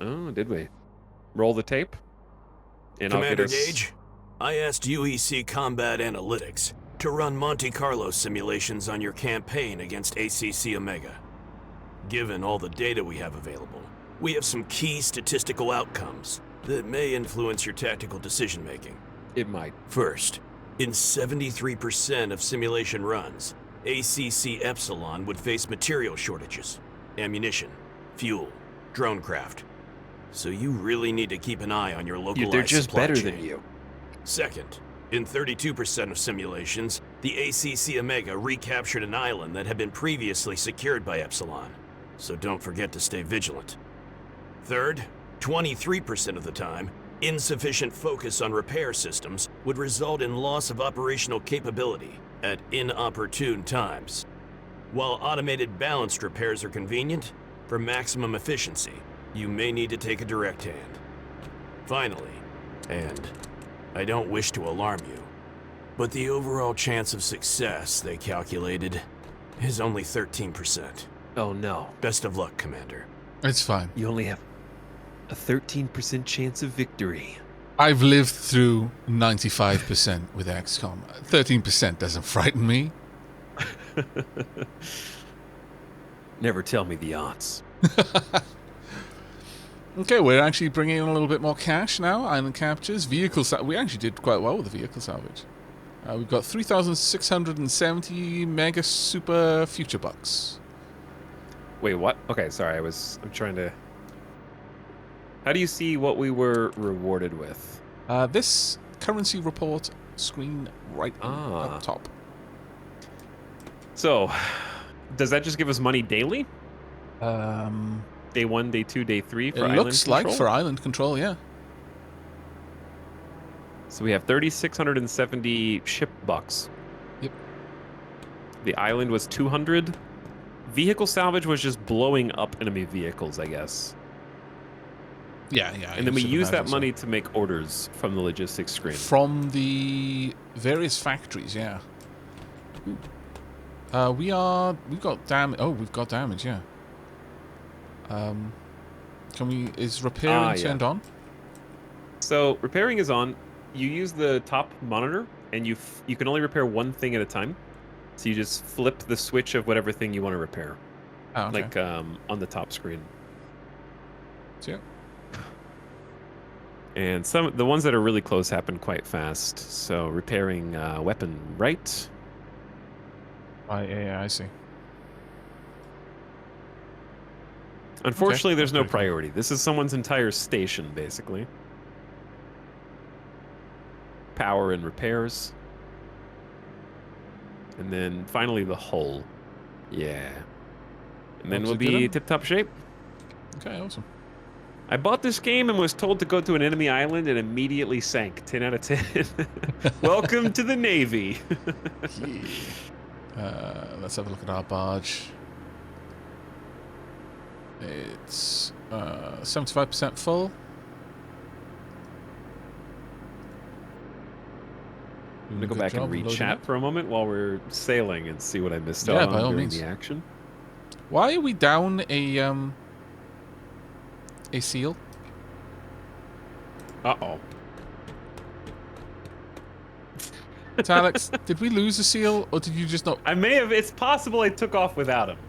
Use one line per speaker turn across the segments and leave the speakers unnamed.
Oh, did we? Roll the tape? And
Commander Gage, I asked UEC Combat Analytics to run Monte Carlo simulations on your campaign against ACC Omega. Given all the data we have available, we have some key statistical outcomes that may influence your tactical decision-making.
It might.
First, in 73% of simulation runs, ACC Epsilon would face material shortages, ammunition, fuel, drone craft. So you really need to keep an eye on your localized
They're just
supply
better
chain.
than you.
Second, in 32% of simulations, the ACC Omega recaptured an island that had been previously secured by Epsilon. So don't forget to stay vigilant. Third, 23% of the time, insufficient focus on repair systems would result in loss of operational capability at inopportune times. While automated balanced repairs are convenient, for maximum efficiency, you may need to take a direct hand. Finally, and I don't wish to alarm you, but the overall chance of success they calculated is only 13%.
Oh no.
Best of luck, Commander.
It's fine.
You only have a 13% chance of victory.
I've lived through 95% with XCOM. 13% doesn't frighten me.
Never tell me the odds.
Okay, we're actually bringing in a little bit more cash now. Island captures, vehicle salvage. We actually did quite well with the vehicle salvage. We've got 3,670 mega super future bucks.
Wait, what? Okay, sorry. I'm trying to... How do you see what we were rewarded with?
This currency report screen right up top.
So, does that just give us money daily? Day 1, day 2, day 3 for island
It looks
control?
like for island control, yeah.
So we have 3,670 ship bucks.
Yep.
The island was 200. Vehicle salvage was just blowing up enemy vehicles, I guess.
Yeah.
And then we use that money to make orders from the logistics screen.
From the various factories, yeah. We've got damage. Oh, we've got damage, yeah. Is repairing turned on?
So repairing is on. You use the top monitor, and you can only repair one thing at a time. So you just flip the switch of whatever thing you want to repair, like on the top screen.
So, yeah.
And the ones that are really close happen quite fast. So repairing weapon right.
I see.
Unfortunately, there's no priority. This is someone's entire station, basically. Power and repairs. And then finally the hull. Yeah. And then we'll be tip-top shape.
Okay, awesome.
I bought this game and was told to go to an enemy island and immediately sank. 10 out of 10. Welcome to the Navy.
Let's have a look at our barge. It's 75% full.
I'm going to go back and re-chat for a moment while we're sailing and see what I missed out on during the action.
Why are we down a seal?
Uh-oh.
Alex, did we lose a seal, or did you just not?
I may have. It's possible I took off without him.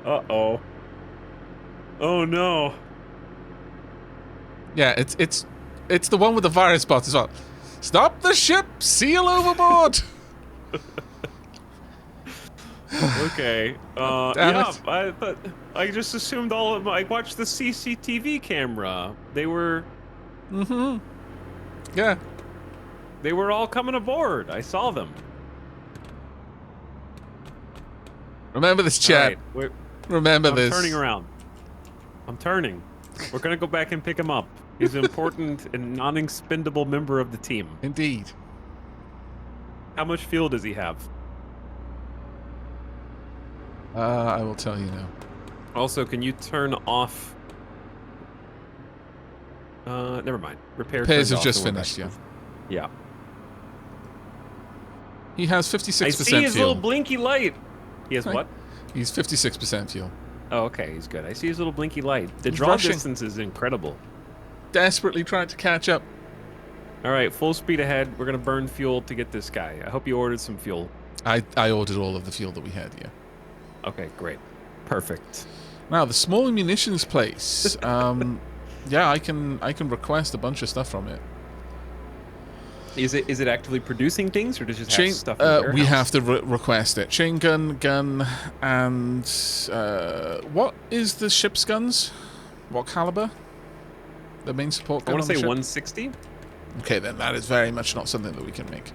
Uh-oh. Oh, no.
Yeah, it's the one with the virus bot as well. Stop the ship! Seal overboard!
Okay. I just assumed all of I watched the CCTV camera. They were...
Mm-hmm. Yeah.
They were all coming aboard. I saw them.
Remember this, chat.
Right,
Remember this.
I'm turning around. I'm turning. We're going to go back and pick him up. He's an important and non-expendable member of the team.
Indeed.
How much fuel does he have?
I will tell you now.
Also, can you turn off... never mind.
Repairs have just finished, yeah.
Yeah.
He has 56%
I see his
fuel.
little blinky light. He has what?
He's 56% fuel.
Oh, okay, he's good. I see his little blinky light. The
He's
draw
rushing.
distance is incredible.
Desperately trying to catch up.
All right, full speed ahead. We're going to burn fuel to get this guy. I hope you ordered some fuel.
I ordered all of the fuel that we had, yeah.
Okay, great. Perfect.
Now, the small munitions place. Yeah, I can request a bunch of stuff from it.
Is it actively producing things, or does it just have stuff in the warehouse?
We have to request it. Chain gun, and what is the ship's guns? What caliber? The main support gun.
I want to say
ship?
160.
Okay, then that is very much not something that we can make.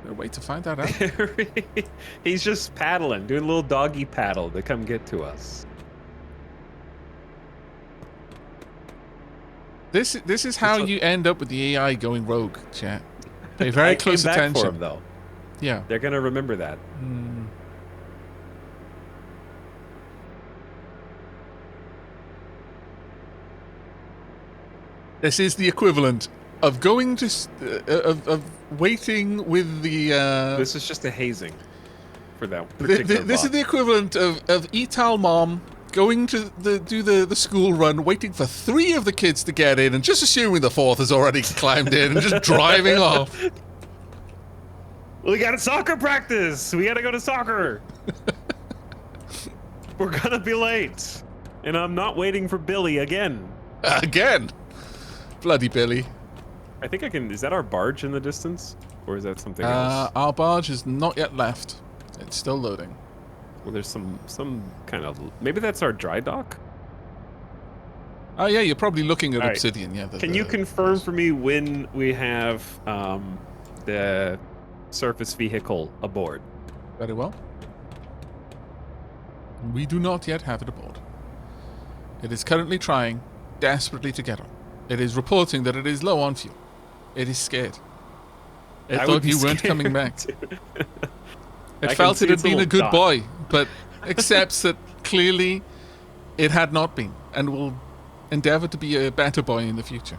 A way to find that out.
He's just paddling, doing a little doggy paddle to come get to us.
This is how you end up with the AI going rogue, chat. Pay very close attention.
For him, though.
Yeah.
They're gonna remember that.
This is the equivalent of going to of waiting with the.
This is just a hazing for that particular
This is the equivalent of Etal Mom going to do the school run, waiting for 3 of the kids to get in, and just assuming the 4th has already climbed in, and just driving off.
We got a soccer practice. We got to go to soccer. We're gonna be late, and I'm not waiting for Billy again.
Again, bloody Billy.
I think I can. Is that our barge in the distance, or is that something else?
Our barge is not yet left. It's still loading.
Well, there's some kind of. Maybe that's our dry dock.
Oh yeah, you're probably looking at
All right.
Obsidian. Yeah.
Can you confirm for me when we have the surface vehicle aboard?
Very well. We do not yet have it aboard. It is currently trying desperately to get on. It is reporting that it is low on fuel. It is scared. It thought you weren't coming back. It felt it had been a good boy, but accepts that clearly it had not been, and will endeavor to be a better boy in the future.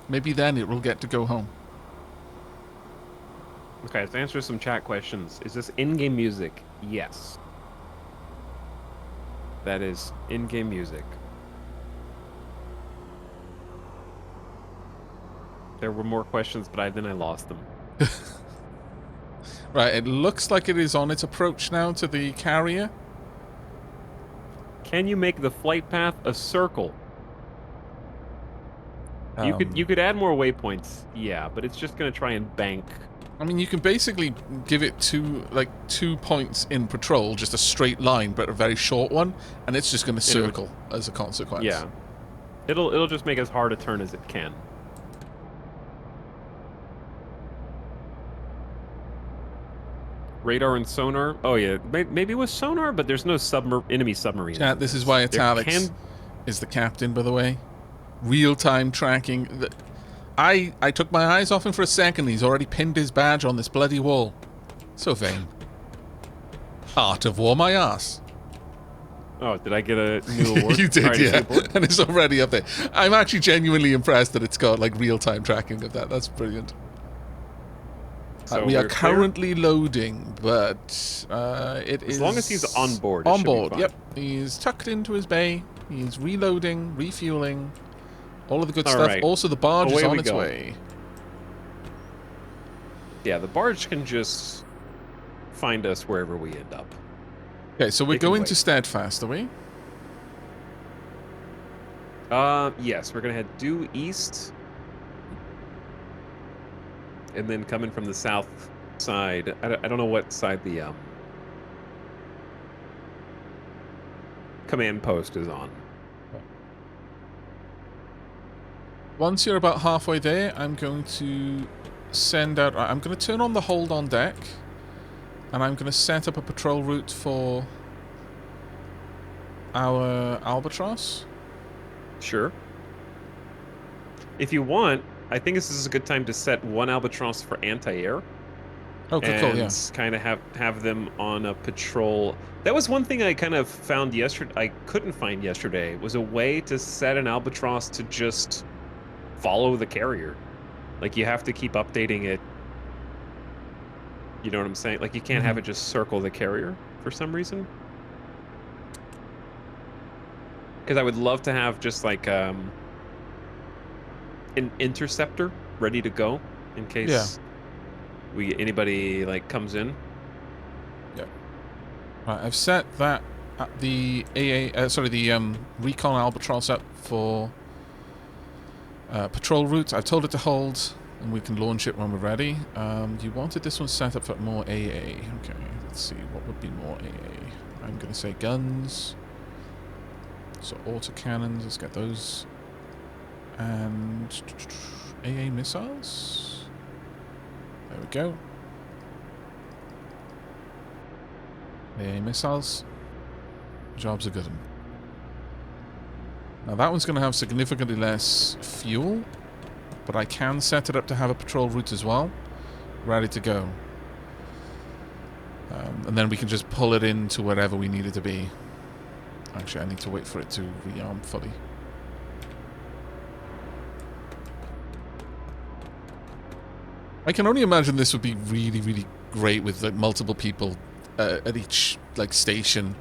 Maybe then it will get to go home.
Okay, let's answer some chat questions. Is this in-game music? Yes. That is in-game music. There were more questions, but then I lost them.
Right, it looks like it is on its approach now to the carrier.
Can you make the flight path a circle? You could add more waypoints, yeah, but it's just going to try and bank.
I mean, you can basically give it 2 points in patrol, just a straight line, but a very short one, and it's just going to circle as a consequence.
Yeah, it'll just make as hard a turn as it can. Radar and sonar. Oh yeah, maybe with sonar, but there's no enemy submarines.
Chat, this is why Italics is the captain, by the way. Real-time tracking. I took my eyes off him for a second. He's already pinned his badge on this bloody wall. So vain. Art of War, my ass.
Oh, did I get a new award?
You did,
right,
yeah. And it's already up there. I'm actually genuinely impressed that it's got like real-time tracking of that. That's brilliant.
So
we are currently loading, but it is...
As long as he's on board.
On board, yep. He's tucked into his bay. He's reloading, refueling, all of the good stuff.
Right.
Also, the barge is on its way.
Yeah, the barge can just find us wherever we end up.
Okay, so we're going to Steadfast, are we?
Yes, we're going to head due east. And then coming from the south side, I don't know what side the command post is on.
Once you're about halfway there, I'm going to send out... I'm going to turn on the hold on deck, and I'm going to set up a patrol route for our Albatross.
Sure. If you want... I think this is a good time to set 1 Albatross for anti-air.
Oh, cool, yeah.
And kind of have them on a patrol. That was one thing I kind of found yesterday. I couldn't find yesterday. Was a way to set an Albatross to just follow the carrier. Like, you have to keep updating it You know what I'm saying? Like, you can't have it just circle the carrier for some reason. Because I would love to have just like an interceptor ready to go in case anybody like comes in.
Yeah. Right, I've set that the Recon Albatross up for patrol route. I've told it to hold, and we can launch it when we're ready. You wanted this one set up for more AA. Okay, let's see what would be more AA. I'm gonna say guns. So autocannons, let's get those. And AA missiles. There we go. AA missiles. Job's a good one. Now that one's going to have significantly less fuel, but I can set it up to have a patrol route as well, ready to go. And then we can just pull it into wherever we need it to be. Actually, I need to wait for it to rearm fully. I can only imagine this would be really, really great with like multiple people at each like station,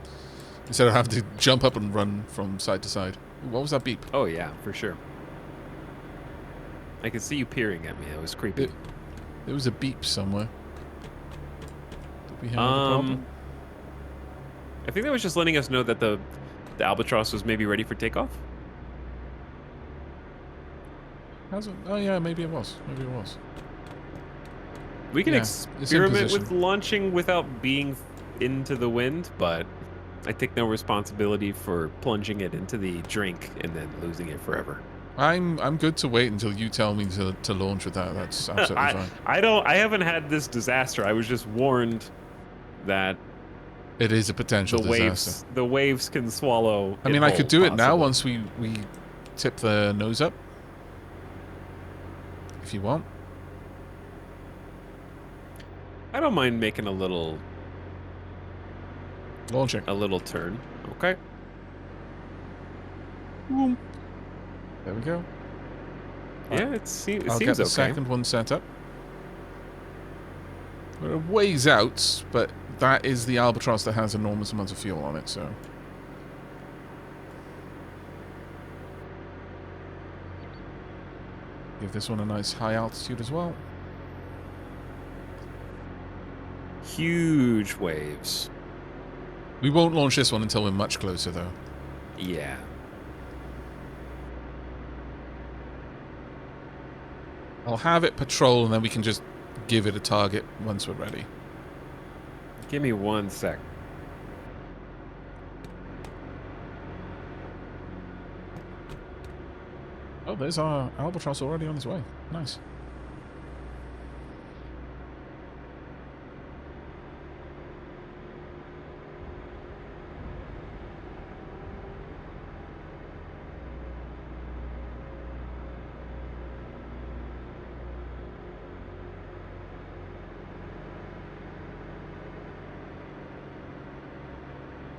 instead of having to jump up and run from side to side. What was that beep?
Oh yeah, for sure. I could see you peering at me. That was creepy.
There was a beep somewhere. Did we have a problem?
I think that was just letting us know that the Albatross was maybe ready for takeoff.
Oh yeah, maybe it was. Maybe it was.
We can experiment with launching without being into the wind, but I take no responsibility for plunging it into the drink and then losing it forever.
I'm good to wait until you tell me to launch with that. That's absolutely fine.
I haven't had this disaster. I was just warned that
it is a potential disaster.
The waves can swallow.
I mean, I could do it now once we tip the nose up, if you want.
I don't mind making a little
launching.
A little turn. Okay.
Boom. There we go.
Yeah, it seems
I'll get the second one set up. We're a ways out, but that is the Albatross that has enormous amounts of fuel on it, so. Give this one a nice high altitude as well.
Huge waves.
We won't launch this one until we're much closer, though.
Yeah.
I'll have it patrol, and then we can just give it a target once we're ready.
Give me 1 sec.
Oh, there's our Albatross already on his way. Nice.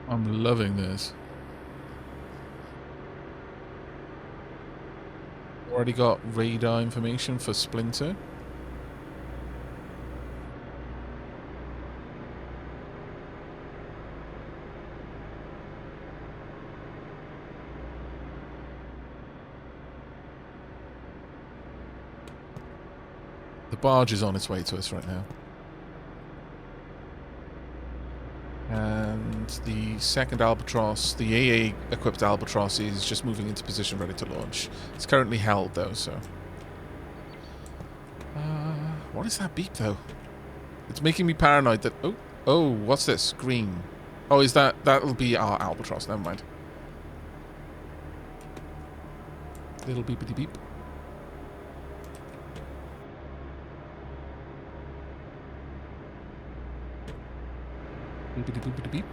I'm loving this. Already got radar information for Splinter. The barge is on its way to us right now. And the second Albatross, the AA-equipped Albatross, is just moving into position ready to launch. It's currently held, though, so... what is that beep, though? It's making me paranoid that... Oh, what's this? Green. Oh, is that... That'll be our Albatross, never mind. Little beepity beep. Beepity boopity beep.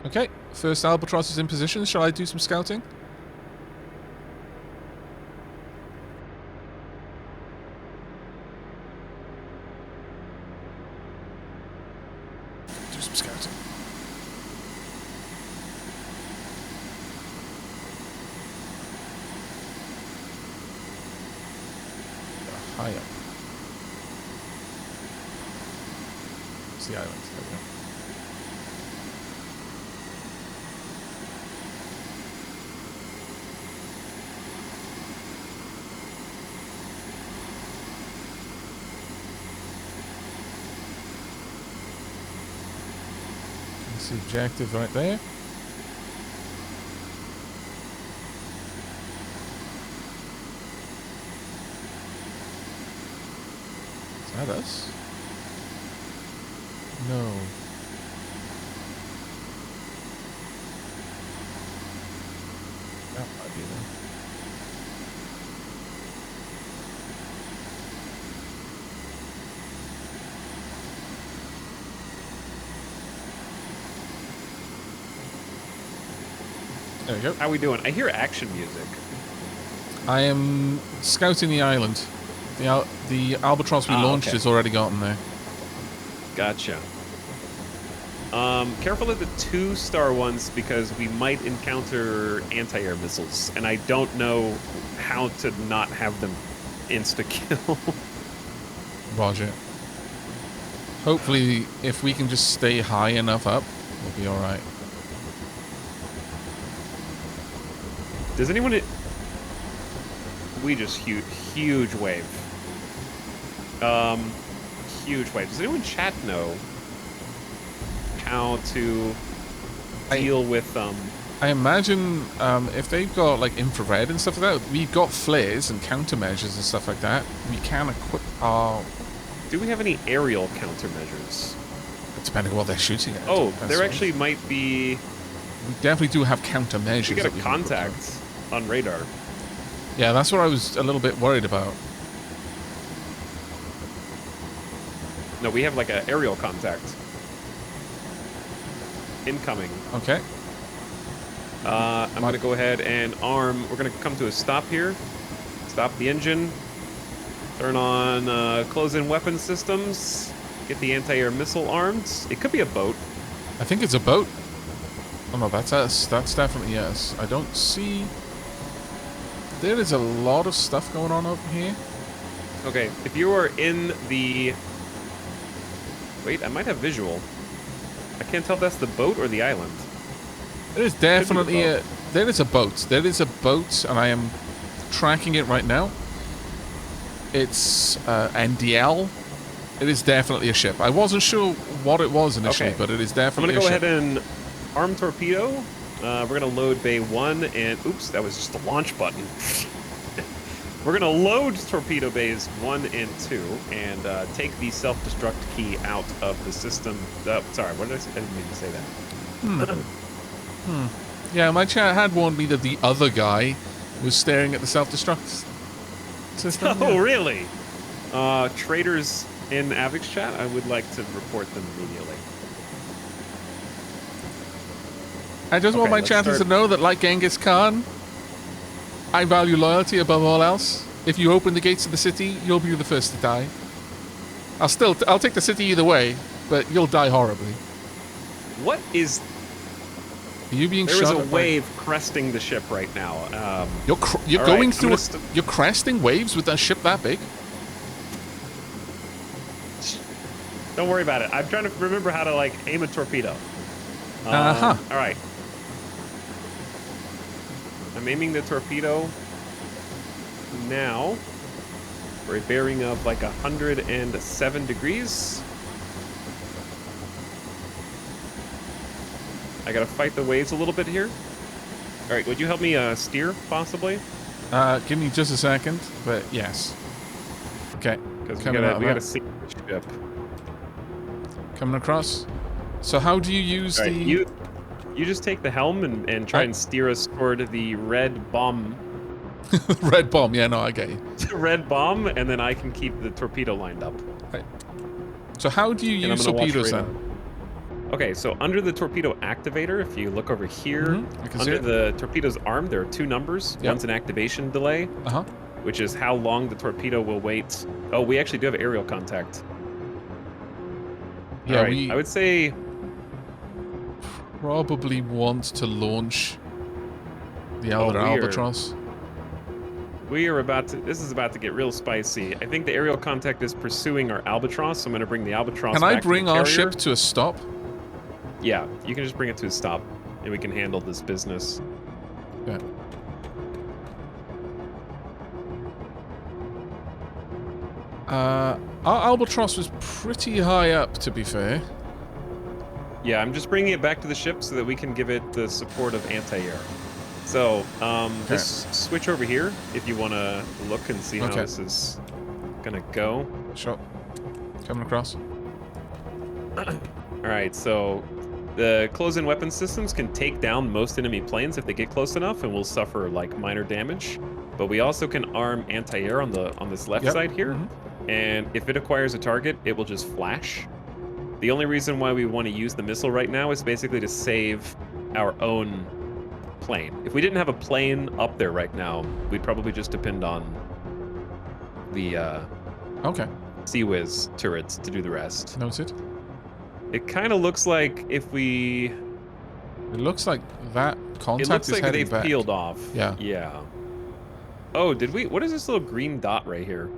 Okay, first Albatross is in position. Shall I do some scouting? Do some scouting. High up. It's the island. There we go. That's the objective right there. Is that us? No. That might be them. There we go.
How we doing? I hear action music.
I am scouting the island. The albatross we launched has already gotten there.
Gotcha. Careful of the 2-star ones because we might encounter anti-air missiles, and I don't know how to not have them insta-kill.
Roger. Hopefully, if we can just stay high enough up, we'll be alright.
Does anyone... We just huge wave. Huge wave. Does anyone chat know how to deal with
I imagine if they've got like infrared and stuff like that, we've got flares and countermeasures and stuff like that. We can equip our...
Do we have any aerial countermeasures?
Depending on what they're shooting at.
Oh, there actually might be...
We definitely do have countermeasures.
We got a contact on radar.
Yeah, that's what I was a little bit worried about.
No, we have like an aerial contact. Incoming.
Okay.
I'm going to go ahead and arm. We're going to come to a stop here. Stop the engine. Turn on close-in weapon systems. Get the anti-air missile armed. It could be a boat.
I think it's a boat. Oh no, that's us. That's definitely us. I don't see... There is a lot of stuff going on over here.
Okay, if you are in the... Wait, I might have visual. I can't tell if that's the boat or the island.
There is definitely a... There is a boat. There is a boat, and I am tracking it right now. It's NDL. It is definitely a ship. I wasn't sure what it was initially, but it is definitely a ship.
I'm going to go ahead and arm torpedo. We're going to load bay 1 and... Oops, that was just the launch button. We're going to load torpedo bays 1 and 2 and take the self-destruct key out of the system. Sorry, what did I say? I didn't mean to say that.
Yeah, my chat had warned me that the other guy was staring at the self-destruct system.
Oh, really? Traders in Aavak's chat, I would like to report them immediately.
I just want my chatters to know that, like Genghis Khan, I value loyalty above all else. If you open the gates of the city, you'll be the first to die. I'll take the city either way, but you'll die horribly.
What is...
Are you being shot?
There is a wave cresting the ship right now.
You're going through you're cresting waves with a ship that big?
Don't worry about it. I'm trying to remember how to, like, aim a torpedo.
All
right. I'm aiming the torpedo now for a bearing of like 107 degrees. I gotta fight the waves a little bit here. All right, would you help me steer, possibly?
Give me just a second, but yes. Okay.
Because we gotta see the ship.
Coming across. So how do you use the...
You just take the helm and try and steer us toward the red bomb.
Red bomb, yeah, no, I get you.
Red bomb, and then I can keep the torpedo lined up.
Right. So how do you use torpedoes then?
Okay, so under the torpedo activator, if you look over here, under the torpedo's arm, there are 2 numbers. Yep. One's an activation delay, which is how long the torpedo will wait. Oh, we actually do have aerial contact.
Yeah,
right. I would say...
Probably want to launch the other albatross.
This is about to get real spicy. I think the aerial contact is pursuing our albatross, so I'm going to bring the albatross
Can
back
I bring
to the
our
carrier.
ship to a stop?
Yeah, you can just bring it to a stop, and we can handle this business.
Yeah. Our albatross was pretty high up, to be fair.
Yeah, I'm just bringing it back to the ship so that we can give it the support of anti-air. So, just switch over here if you want to look and see how this is going to go.
Sure. Coming across.
Alright, so the close-in weapon systems can take down most enemy planes if they get close enough, and will suffer like minor damage. But we also can arm anti-air on this left side here, and if it acquires a target, it will just flash. The only reason why we want to use the missile right now is basically to save our own plane. If we didn't have a plane up there right now, we'd probably just depend on the Sea Whiz turrets to do the rest.
Noted.
It kind of looks like if we...
It looks like that contact
It looks
is
like
heading
they've
back.
peeled off.
Yeah.
Yeah. Oh, did we... What is this little green dot right here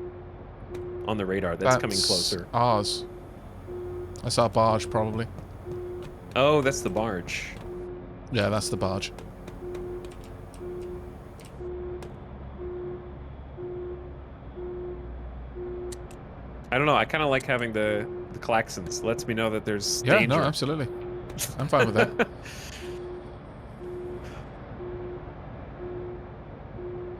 on the radar that's coming closer?
Ours. That's our barge, probably.
Oh, that's the barge.
Yeah, that's the barge.
I don't know. I kind of like having the klaxons. Lets me know that there's
Yeah,
danger.
no, absolutely. I'm fine with that.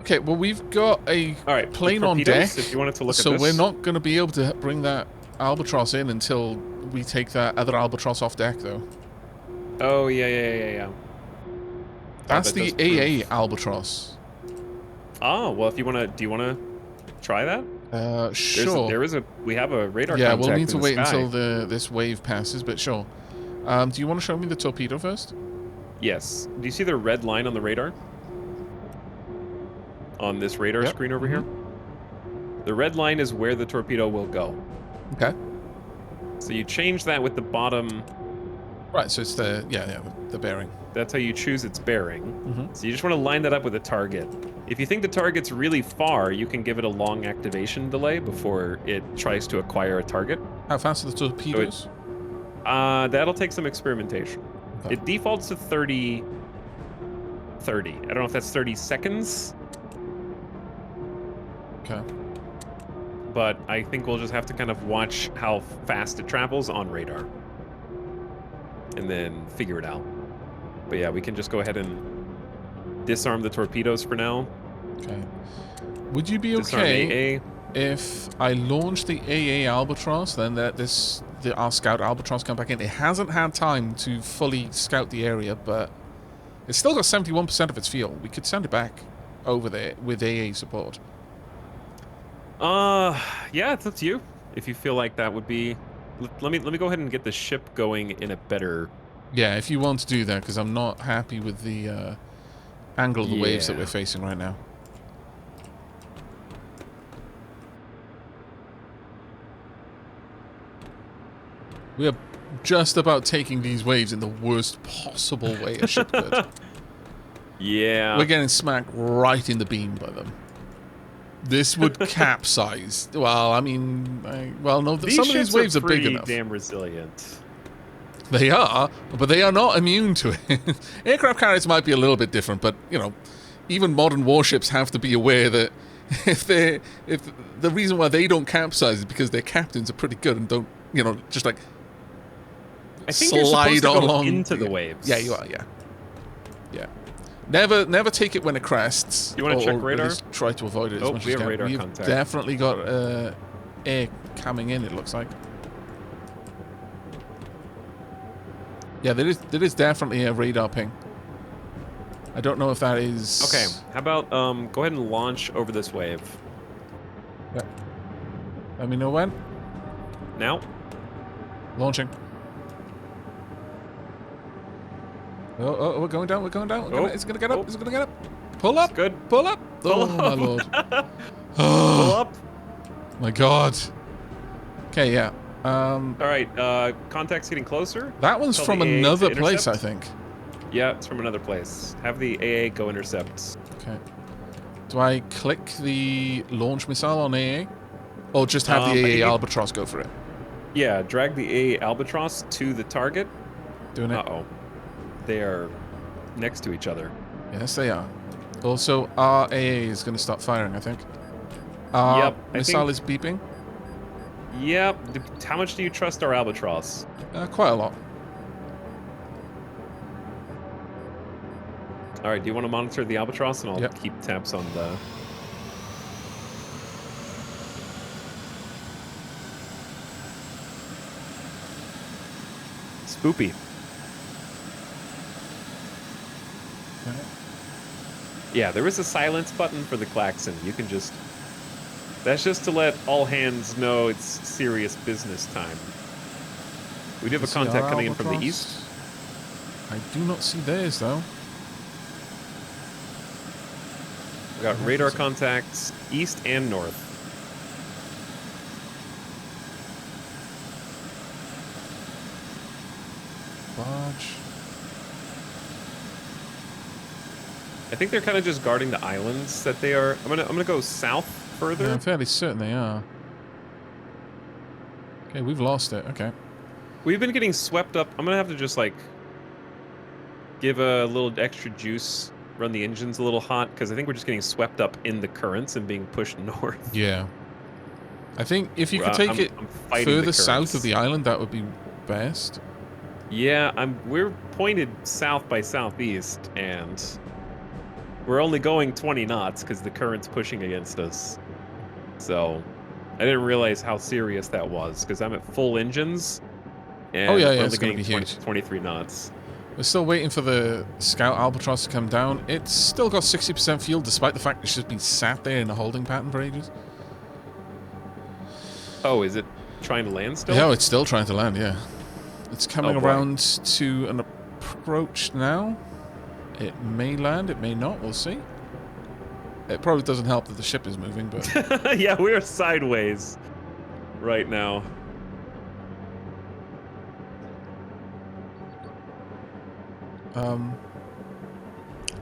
Okay, well, we've got a plane on deck,
if you wanted to look
so
at this.
we're not going to be able to bring that albatross in until we take that other albatross off deck, though.
Oh, yeah.
That's
that
the
does
AA albatross.
Oh, well, if you want to... Do you want to try that?
Sure.
We have a radar
Yeah,
contact
we'll need to
in the
wait
sky.
until this wave passes, but sure. Do you want to show me the torpedo first?
Yes. Do you see the red line on the radar? On this radar screen over here? The red line is where the torpedo will go.
Okay.
So you change that with the bottom...
Right, so it's the bearing.
That's how you choose its bearing. So you just want to line that up with a target. If you think the target's really far, you can give it a long activation delay before it tries to acquire a target.
How fast are the torpedoes?
That'll take some experimentation.
Okay.
It defaults to 30. I don't know if that's 30 seconds.
Okay.
But I think we'll just have to kind of watch how fast it travels on radar. And then figure it out. But yeah, we can just go ahead and disarm the torpedoes for now.
Okay. Would you be
Disarm
okay
AA.
if I launch the AA Albatross, then our scout Albatross come back in? It hasn't had time to fully scout the area, but it's still got 71% of its fuel. We could send it back over there with AA support.
Yeah, it's up to you. If you feel like that would be... Let me go ahead and get the ship going in a better...
Yeah, if you want to do that, because I'm not happy with the angle of the waves that we're facing right now. We are just about taking these waves in the worst possible way a ship could.
Yeah.
We're getting smacked right in the beam by them. This would capsize. Well, I mean, no, some of these waves are big enough.
Damn resilient.
They are, but they are not immune to it. Aircraft carriers might be a little bit different, but even modern warships have to be aware that if the reason why they don't capsize is because their captains are pretty good and don't, just like
I think you're supposed to go into the waves.
Yeah, you are. Yeah. Never take it when it crests.
You want to check radar?
At least try to avoid it as much as
we
you
have
can.
radar
We've
contact.
definitely got air coming in. It looks like. Yeah, there is definitely a radar ping. I don't know if that is...
Okay, how about go ahead and launch over this wave.
Yeah. Let me know when.
Now?
Launching. Oh, we're going down, It's gonna get up, it's gonna get up. Pull up.
Good.
Pull up.
Pull
my
up.
lord.
Pull up.
My god. Okay, yeah.
All right, contact's getting closer.
That one's
Tell
from
the AA
another
to
place, I
intercept.
think.
Yeah, it's from another place. Have the AA go intercept.
Okay. Do I click the launch missile on AA? Or just have the AA Albatross go for it?
Yeah, drag the AA Albatross to the target.
Doing it.
Uh-oh. They are next to each other.
Yes, they are. Also, our AA is going to start firing, I think. Our missile is beeping.
Yep. How much do you trust our Albatross?
Quite a lot.
All right, do you want to monitor the Albatross? And I'll keep tabs on the... Spoopy. Yeah, there is a silence button for the klaxon. You can just... That's just to let all hands know it's serious business time. We do have a contact coming in from the east.
I do not see theirs, though.
We got radar contacts east and north.
Barge.
I think they're kind of just guarding the islands that they are. I'm gonna go south further.
Yeah, I'm fairly certain they are. Okay, we've lost it. Okay.
We've been getting swept up. I'm gonna have to just like give a little extra juice, run the engines a little hot, because I think we're just getting swept up in the currents and being pushed north.
Yeah. I think if you could take it further south of the island, that would be best.
Yeah, we're pointed south by southeast, and we're only going 20 knots because the current's pushing against us. So I didn't realize how serious that was, because I'm at full engines, and
we're
only
it's going to be
23 knots.
We're still waiting for the Scout Albatross to come down. It's still got 60% fuel, despite the fact it's just been sat there in a holding pattern for ages.
Oh, is it trying to land still?
Yeah, it's still trying to land, yeah. It's coming around to an approach now. It may land, it may not, we'll see. It probably doesn't help that the ship is moving, but...
Yeah, we're sideways right now.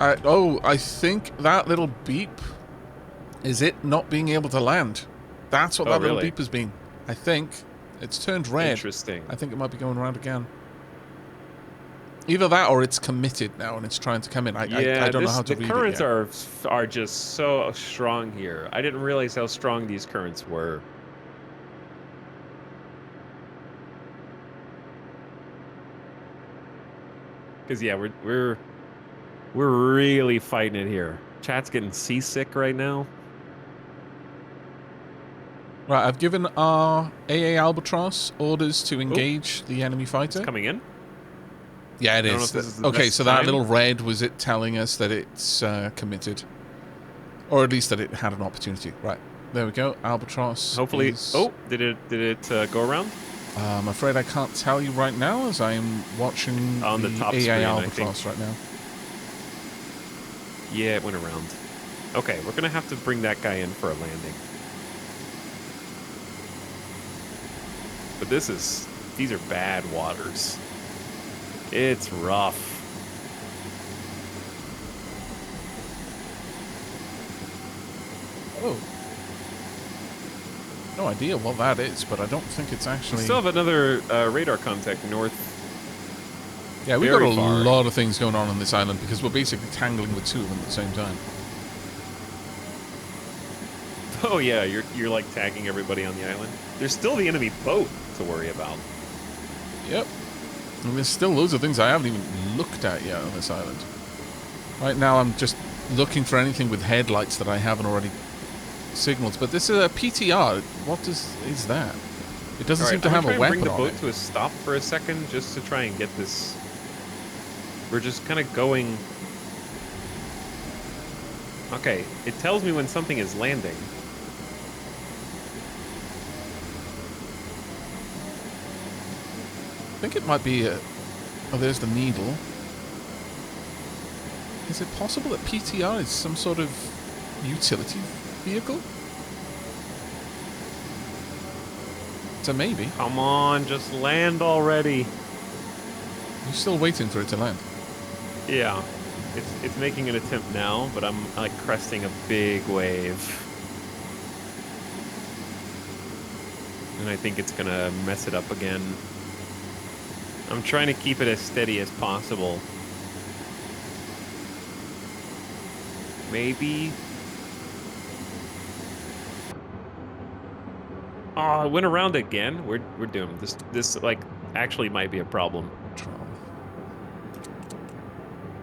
I think that little beep is it not being able to land. That's what that little beep has been. I think it's turned red.
Interesting.
I think it might be going around again. Either that or it's committed now and it's trying to come in. I don't know how to read it.
The currents are just so strong here. I didn't realize how strong these currents were. Because yeah, we're really fighting it here. Chat's getting seasick right now.
Right, I've given our AA Albatross orders to engage the enemy fighter.
It's coming in?
Yeah, it is. Okay, so that little red was it telling us that it's committed. Or at least that it had an opportunity. Right, there we go. Albatross.
Hopefully. Oh, did it go around?
I'm afraid I can't tell you right now as I'm watching
on the top
AA
screen,
Albatross right now.
Yeah, it went around. Okay, we're going to have to bring that guy in for a landing. But these are bad waters. It's rough.
Oh. No idea what that is, but I don't think it's actually...
We still have another radar contact north.
Yeah, we've got a lot of things going on this island because we're basically tangling with two of them at the same time.
Oh yeah, you're like tagging everybody on the island. There's still the enemy boat to worry about.
Yep. And there's still loads of things I haven't even looked at yet on this island. Right now I'm just looking for anything with headlights that I haven't already signaled. But this is a PTR. What is that? It doesn't seem to have a weapon on it.
Bring the boat to a stop for a second just to try and get this. We're just kind of going. Okay, it tells me when something is landing.
I think it might be oh, there's the needle. Is it possible that PTR is some sort of utility vehicle? So maybe.
Come on, just land already.
You're still waiting for it to land?
Yeah. It's making an attempt now, but I'm like cresting a big wave. And I think it's gonna mess it up again. I'm trying to keep it as steady as possible. Maybe. Oh, it went around again. We're doomed. This like actually might be a problem.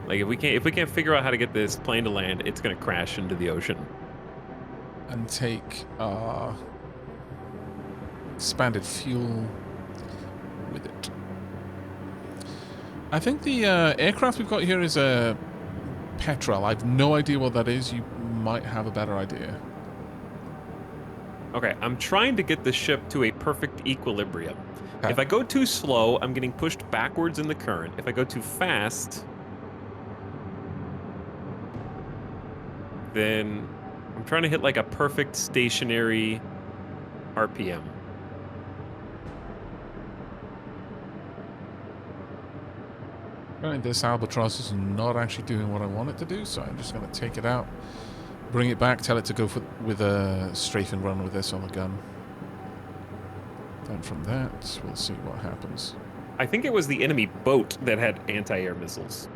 Like if we can't figure out how to get this plane to land, it's gonna crash into the ocean.
And take expanded fuel with it. I think the aircraft we've got here is a petrel. I've no idea what that is. You might have a better idea.
Okay, I'm trying to get the ship to a perfect equilibrium.
Okay.
If I go too slow, I'm getting pushed backwards in the current. If I go too fast, then I'm trying to hit like a perfect stationary RPM.
Apparently this albatross is not actually doing what I want it to do, so I'm just going to take it out, bring it back, tell it to go with a strafing run with this on the gun. Then from that, we'll see what happens.
I think it was the enemy boat that had anti-air missiles.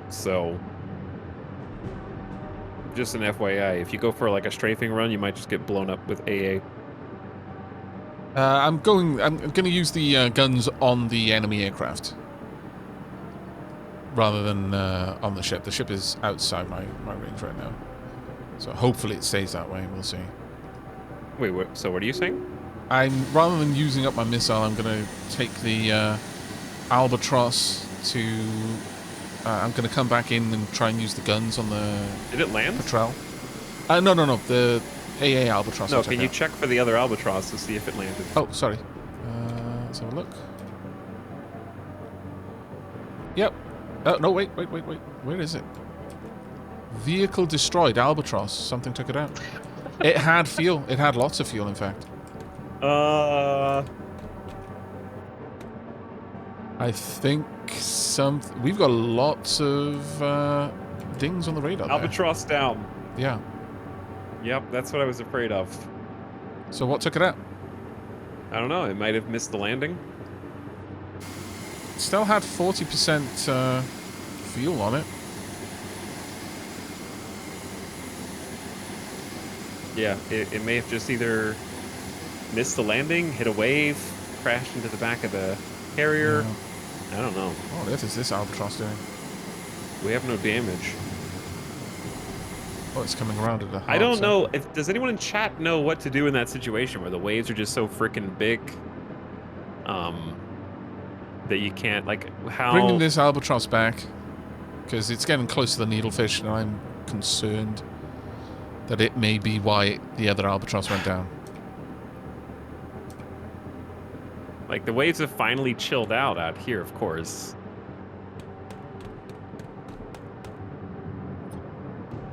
So, just an FYI, if you go for like a strafing run, you might just get blown up with AA.
I'm going to use the guns on the enemy aircraft rather than on the ship. The ship is outside my range right now, so hopefully it stays that way. We'll see.
Wait, so what are you saying?
Rather than using up my missile, I'm going to take the albatross to. I'm going to come back in and try and use the guns on the.
Did it land?
Patrol. No. The AA albatross.
No, can you check for the other albatross to see if it landed?
Oh, sorry. Let's have a look. Yep. Oh, no, wait. Where is it? Vehicle destroyed. Albatross. Something took it out. It had fuel. It had lots of fuel, in fact. I think we've got lots of dings on the radar there.
Albatross down.
Yeah.
Yep, that's what I was afraid of.
So what took it out?
I don't know. It might have missed the landing.
Still had 40% fuel on it.
Yeah, it may have just either missed the landing, hit a wave, crashed into the back of the carrier. Yeah. I don't know.
Oh, what is this albatross doing?
We have no damage.
Oh, it's coming around at a
I don't know. Does anyone in chat know what to do in that situation where the waves are just so freaking big? That you can't, like, how...
Bringing this albatross back, because it's getting close to the needlefish, and I'm concerned that it may be why the other albatross went down.
Like, the waves have finally chilled out here, of course.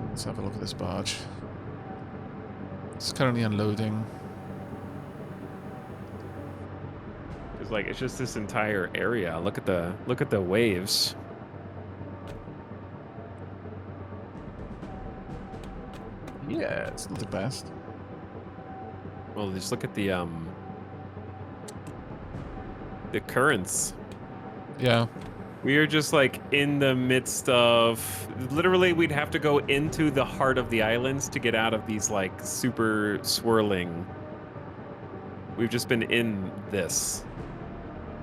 Let's have a look at this barge. It's currently unloading.
It's like, it's just this entire area. Look at the waves.
Yeah, it's not the best.
Well, just look at the currents.
Yeah.
We are just like in the midst of, literally we'd have to go into the heart of the islands to get out of these like super swirling. We've just been in this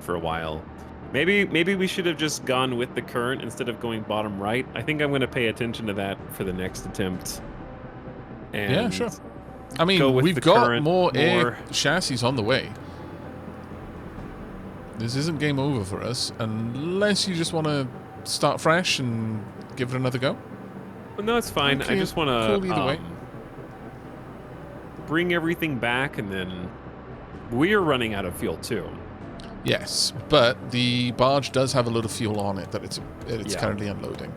for a while. Maybe we should have just gone with the current instead of going bottom right. I think I'm going to pay attention to that for the next attempt. And
yeah, sure. I mean, we've got more air chassis on the way. This isn't game over for us, unless you just want to start fresh and give it another go.
Well, no, it's fine.
Okay,
I just want to
cool either way.
Bring everything back, and then we're running out of fuel too.
Yes, but the barge does have a lot of fuel on it that it's currently unloading.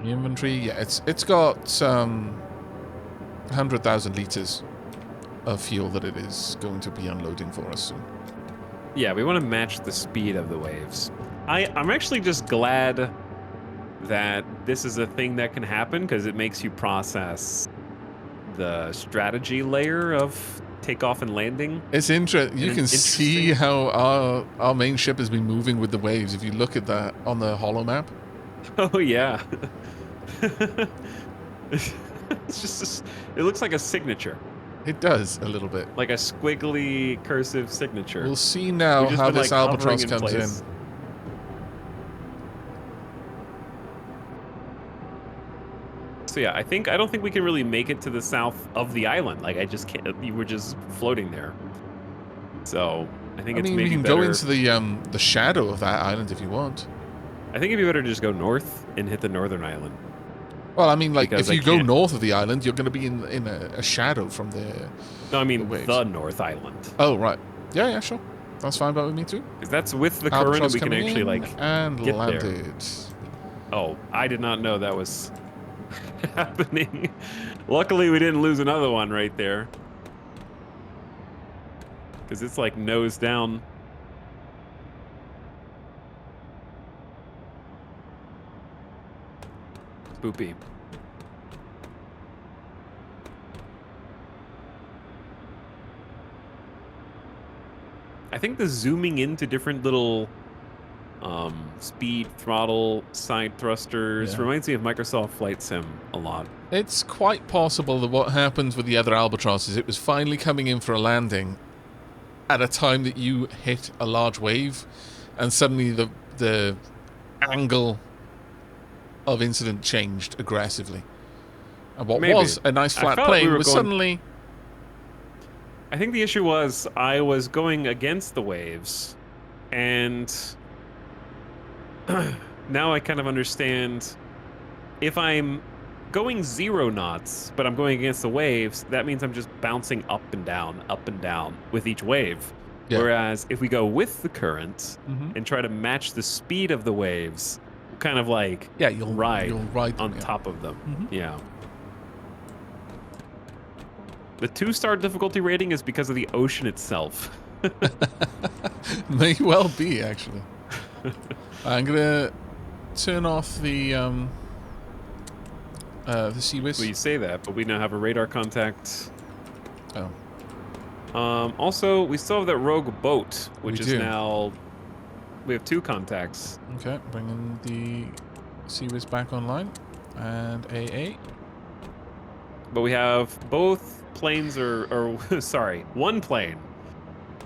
The inventory, yeah, it's got 100,000 liters of fuel that it is going to be unloading for us soon.
Yeah, we want to match the speed of the waves. I'm actually just glad that this is a thing that can happen because it makes you process the strategy layer of takeoff and landing.
It's interesting. You can see how our main ship has been moving with the waves if you look at that on the holo map.
Oh yeah. It's just it looks like a signature.
It does a little bit.
Like a squiggly cursive signature.
We'll see now how this albatross comes in.
So yeah, I don't think we can really make it to the south of the island. Like I just can't. You were just floating there. So I think it's maybe
we can
better.
go into the shadow of that island if you want.
I think it'd be better to just go north and hit the northern island.
Well, I mean, like if you go north of the island, you're going to be in a shadow from the.
No, I mean the North Island.
Oh right, yeah, sure, that's fine by me too.
Because that's with the current, and we can actually get
landed.
There. Oh, I did not know that was happening. Luckily, we didn't lose another one right there. Because it's like nose down. Spoopy. I think the zooming into different little speed, throttle, side thrusters reminds me of Microsoft Flight Sim a lot.
It's quite possible that what happens with the other Albatross is it was finally coming in for a landing at a time that you hit a large wave, and suddenly the angle of incident changed aggressively. And what was a nice flat plane was suddenly...
I think the issue was I was going against the waves, and now I kind of understand if I'm going 0 knots, but I'm going against the waves, that means I'm just bouncing up and down with each wave. Yeah. Whereas if we go with the current and try to match the speed of the waves, kind of like you'll ride on top of them. Yeah. The 2-star difficulty rating is because of the ocean itself.
May well be, actually. I'm gonna turn off the sea whiz.
Well, you say that, but we now have a radar contact.
Oh.
Also, we still have that rogue boat, which is now... We have 2 contacts.
Okay, bringing the sea whiz back online. And AA.
But we have both planes sorry, 1 plane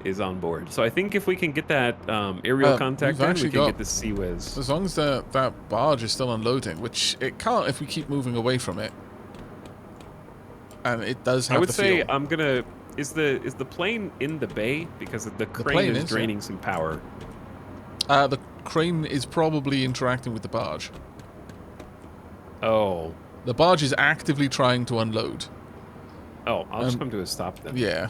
is on board. So I think if we can get that aerial contact in, we can get the sea whiz.
As long as that barge is still unloading, which it can't if we keep moving away from it. And it does have
I would say
fuel.
I'm gonna... Is the plane in the bay? Because the crane is draining some power.
The crane is probably interacting with the barge.
Oh.
The barge is actively trying to unload.
Oh, I'll just come to a stop then.
Yeah.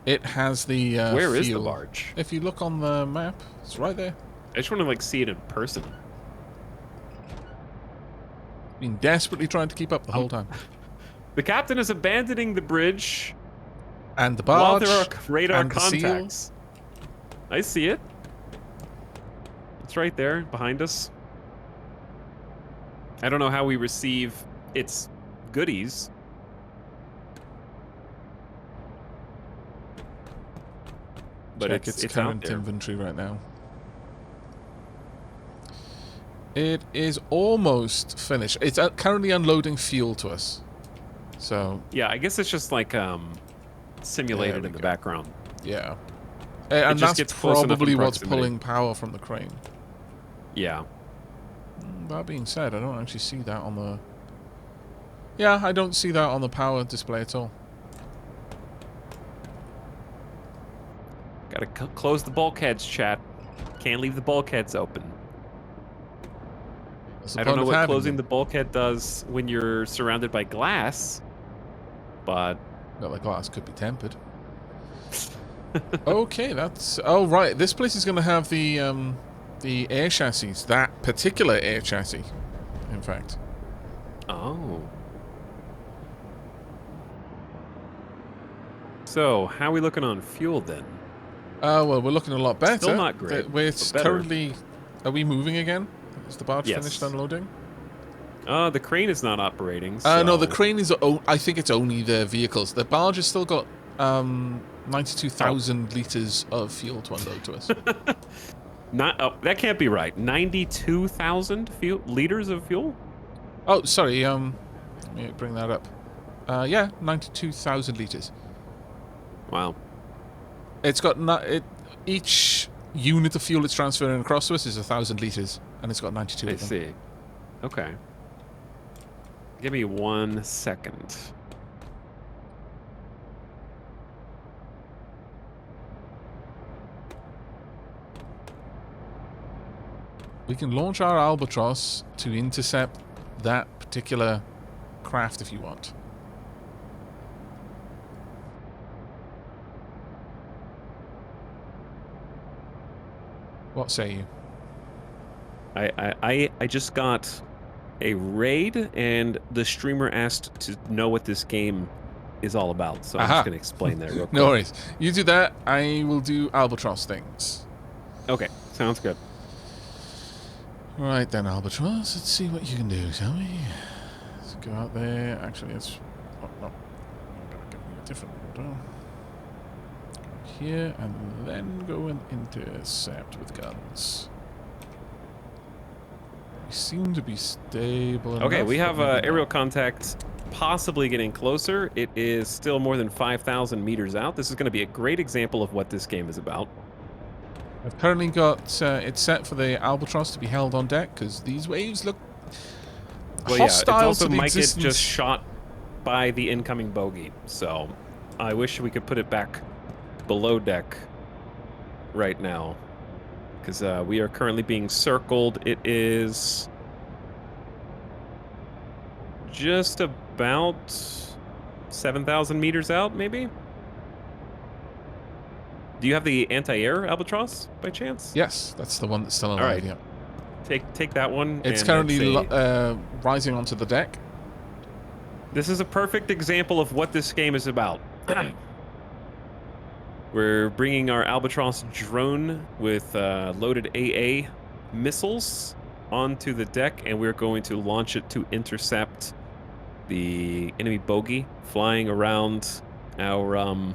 It has the
Where is
fuel.
the barge?
If you look on the map, it's right there.
I just want to see it in person.
Been desperately trying to keep up the whole time.
The captain is abandoning the bridge.
And the barge.
While there are radar contacts. I see it. It's right there behind us. I don't know how we receive its goodies. But
check its current inventory right now. It is almost finished. It's currently unloading fuel to us. So
yeah, I guess it's just like simulated in the background.
Yeah, and that's probably what's pulling power from the crane.
Yeah.
That being said, I don't actually see that on the... Yeah, I don't see that on the power display at all.
Gotta close the bulkheads, chat. Can't leave the bulkheads open. I don't know what closing the bulkhead does when you're surrounded by glass, but...
Well, the glass could be tempered. Okay, that's... Oh, right. This place is going to have the air chassis. That particular air chassis, in fact.
Oh. So, how are we looking on fuel, then?
Well, we're looking a lot better.
Still not great.
We're
but better.
currently... Are we moving again? Is the barge finished unloading?
The crane is not operating. So...
No, the crane is... I think it's only the vehicles. The barge has still got 92,000 litres of fuel to unload to us.
That can't be right. 92,000 liters of fuel?
Oh, sorry. Let me bring that up. Yeah, 92,000 litres.
Wow.
It's got... each unit of fuel it's transferring across to us is 1,000 litres, and it's got 92 of them.
I see. Okay. Give me 1 second.
We can launch our Albatross to intercept that particular craft if you want. What say you?
I just got a raid, and the streamer asked to know what this game is all about. So I'm just going to explain that real quick.
No worries. You do that. I will do Albatross things.
Okay, sounds good.
Right then, Albatross. Let's see what you can do, shall we? Let's go out there. Actually, it's... Oh, no. I'm going to give me a different order. Go here, and then go and intercept with guns. We seem to be stable enough.
Okay, we have aerial contact possibly getting closer. It is still more than 5,000 meters out. This is going to be a great example of what this game is about.
I've currently got it set for the Albatross to be held on deck, because these waves look hostile
it also
to the
might
existence.
get just shot by the incoming bogey. So I wish we could put it back below deck right now, because we are currently being circled. It is just about 7,000 meters out, maybe? Do you have the anti-air Albatross by chance?
Yes, that's the one that's still alive.
All right.
Yeah.
Take that one.
It's
and
currently rising onto the deck.
This is a perfect example of what this game is about. We're bringing our Albatross drone with loaded AA missiles onto the deck, and we're going to launch it to intercept the enemy bogey flying around our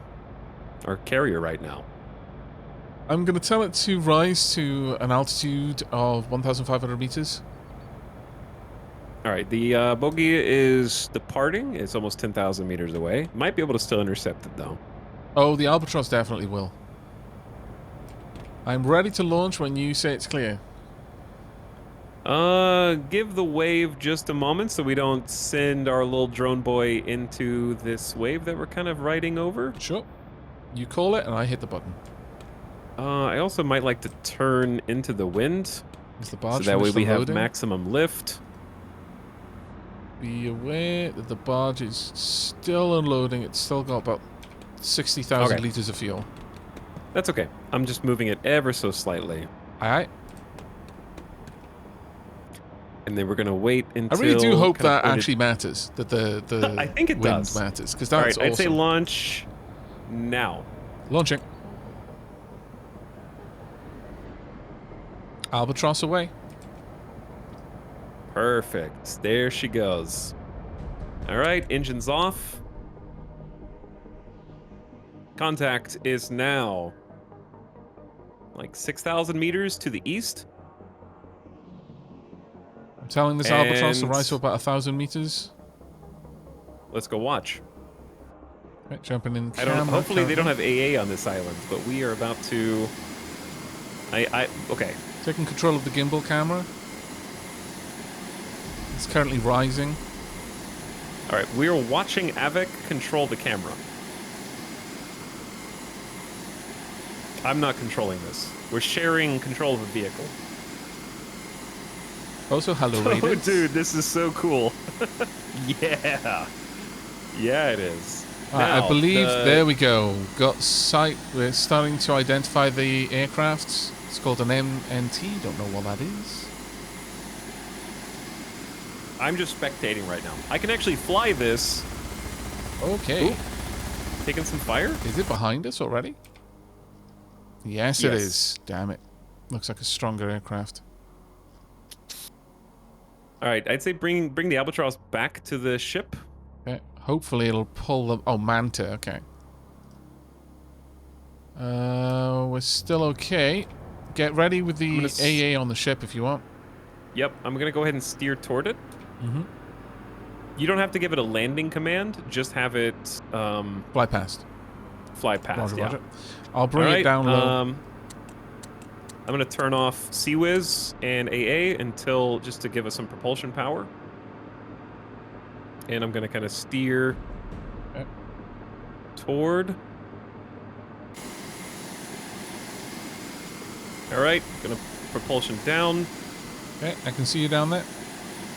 carrier right now.
I'm going to tell it to rise to an altitude of 1,500 meters.
All right, the bogey is departing. It's almost 10,000 meters away. Might be able to still intercept it, though.
Oh, the Albatross definitely will. I'm ready to launch when you say it's clear.
Give the wave just a moment so we don't send our little drone boy into this wave that we're kind of riding over.
Sure. You call it, and I hit the button.
I also might like to turn into the wind,
Is the barge
so that way we have
loading?
maximum lift.
Be aware that the barge is still unloading. It's still got about 60,000 litres of fuel.
That's okay. I'm just moving it ever so slightly.
Alright.
And then we're going to wait until...
I really do hope that actually matters. That the
I think it
wind
does.
matters. Because that's
All right,
awesome.
I'd say launch now.
Launching. Albatross away.
Perfect. There she goes. All right, engines off. Contact is now like 6,000 meters to the east.
I'm telling this Albatross to rise to about 1,000 meters.
Let's go watch.
Right, jumping in.
Hopefully they don't have AA on this island, but we are about to. Okay.
Taking control of the gimbal camera. It's currently rising.
All right, we are watching Aavak control the camera. I'm not controlling this. We're sharing control of a vehicle.
Also, hello, Raiders.
Oh, dude, this is so cool. Yeah. Yeah, it is.
I believe, there we go. Got sight. We're starting to identify the aircraft. It's called an MNT. Don't know what that is.
I'm just spectating right now. I can actually fly this.
Okay.
Ooh. Taking some fire?
Is it behind us already? Yes, it is. Damn it. Looks like a stronger aircraft.
All right, I'd say bring the albatross back to the ship.
Okay. Hopefully it'll pull the... Oh, Manta. Okay. We're still okay. Get ready with the AA on the ship if you want.
Yep, I'm going to go ahead and steer toward it.
Mm-hmm.
You don't have to give it a landing command. Just have it...
fly past.
Fly past,
Roger. I'll bring it down low.
I'm going to turn off CWIS and AA until... just to give us some propulsion power. And I'm going to kind of steer toward... All right, gonna propulsion down.
Okay, I can see you down there.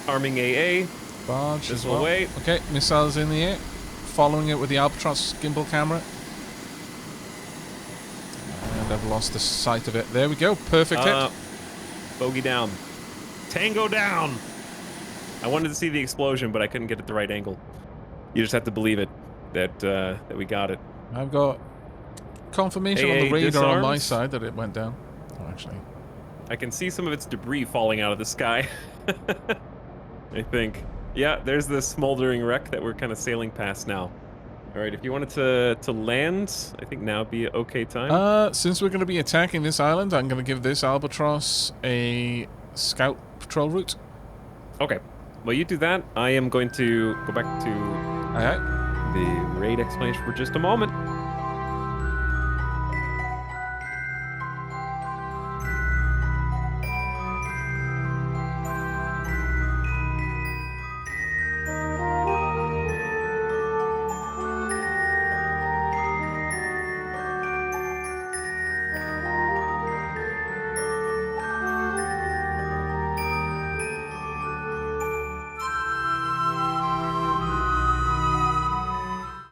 Arming AA.
Barge
this
as well.
Way.
Okay, missiles in the air. Following it with the Albatross gimbal camera. And I've lost the sight of it. There we go. Perfect hit.
Bogey down. Tango down. I wanted to see the explosion, but I couldn't get it the right angle. You just have to believe it that we got it.
I've got confirmation on the radar on my side that it went down. Oh, actually,
I can see some of its debris falling out of the sky. I think. Yeah, there's the smoldering wreck that we're kind of sailing past now. All right, if you wanted to land, I think now would be an okay time.
Since we're going to be attacking this island, I'm going to give this Albatross a scout patrol route.
Okay. Well, you do that. I am going to go back to the raid explanation for just a moment.